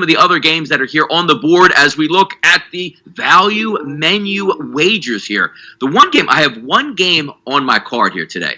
of the other games that are here on the board as we look at the value menu wagers here. I have one game on my card here today.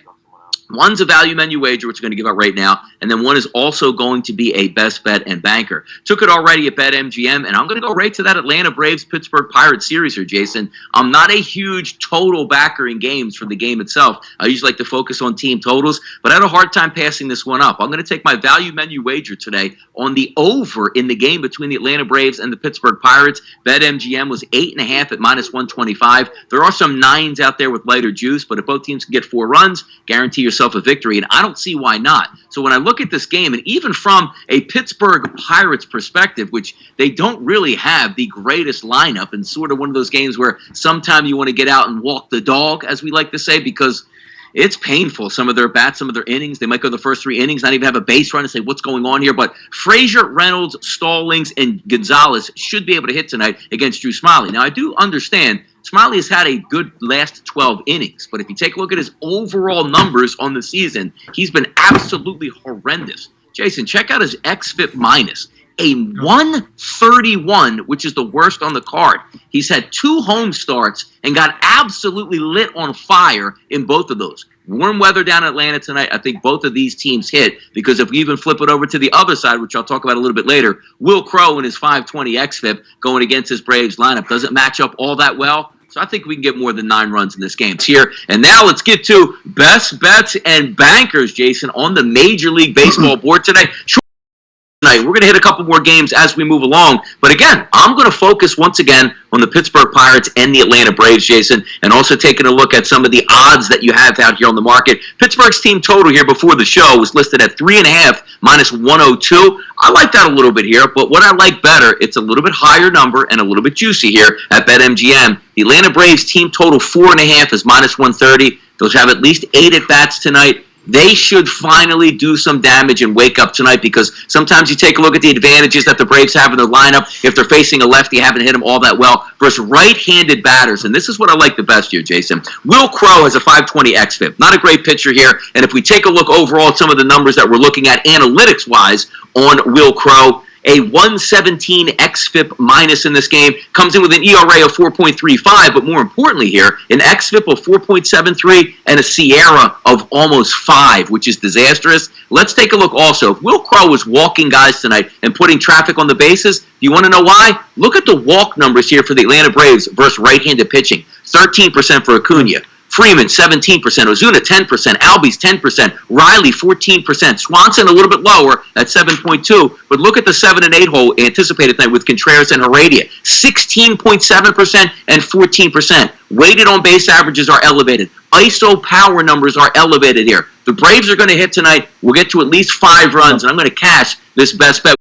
One's a value menu wager, which we're going to give out right now, and then one is also going to be a best bet and banker. Took it already at BetMGM, and I'm going to go right to that Atlanta Braves-Pittsburgh Pirates series here, Jason. I'm not a huge total backer in games for the game itself. I usually like to focus on team totals, but I had a hard time passing this one up. I'm going to take my value menu wager today on the over in the game between the Atlanta Braves and the Pittsburgh Pirates. BetMGM was 8.5 at -125. There are some 9s out there with lighter juice, but if both teams can get 4 runs, guarantee yourself a victory, and I don't see why not. So when I look at this game, and even from a Pittsburgh Pirates perspective, which they don't really have the greatest lineup, and sort of one of those games where sometime you want to get out and walk the dog, as we like to say, because it's painful. Some of their bats, some of their innings, they might go the first 3 innings, not even have a base run and say, what's going on here? But Frazier, Reynolds, Stallings, and Gonzalez should be able to hit tonight against Drew Smyly. Now, I do understand Smyly has had a good last 12 innings, but if you take a look at his overall numbers on the season, he's been absolutely horrendous. Jason, check out his xFIP minus. A 131, which is the worst on the card. He's had 2 home starts and got absolutely lit on fire in both of those. Warm weather down in Atlanta tonight. I think both of these teams hit, because if we even flip it over to the other side, which I'll talk about a little bit later, Will Crowe and his 520 xFIP going against his Braves lineup doesn't match up all that well. So I think we can get more than 9 runs in this game. It's here. And now let's get to best bets and bankers, Jason, on the Major League Baseball board today. We're going to hit a couple more games as we move along. But again, I'm going to focus once again on the Pittsburgh Pirates and the Atlanta Braves, Jason, and also taking a look at some of the odds that you have out here on the market. Pittsburgh's team total here before the show was listed at 3.5 -102. I like that a little bit here, but what I like better, it's a little bit higher number and a little bit juicy here at BetMGM. The Atlanta Braves team total 4.5 is -130. They'll have at least 8 at-bats tonight. They should finally do some damage and wake up tonight, because sometimes you take a look at the advantages that the Braves have in their lineup. If they're facing a lefty, haven't hit him all that well, versus right-handed batters. And this is what I like the best here, Jason. Will Crowe has a 520 xFIP. Not a great pitcher here. And if we take a look overall at some of the numbers that we're looking at analytics-wise on Will Crowe, a 117 xFIP minus in this game, comes in with an ERA of 4.35, but more importantly here, an xFIP of 4.73 and a SIERA of almost 5, which is disastrous. Let's take a look also. If Will Crowe was walking guys tonight and putting traffic on the bases, do you want to know why? Look at the walk numbers here for the Atlanta Braves versus right-handed pitching. 13% for Acuna. Freeman, 17%. Ozuna, 10%. Albies, 10%. Riley, 14%. Swanson, a little bit lower at 7.2%. But look at the 7 and 8 hole anticipated tonight with Contreras and Heredia. 16.7% and 14%. Weighted on base averages are elevated. ISO power numbers are elevated here. The Braves are going to hit tonight. We'll get to at least 5 runs, and I'm going to cash this best bet.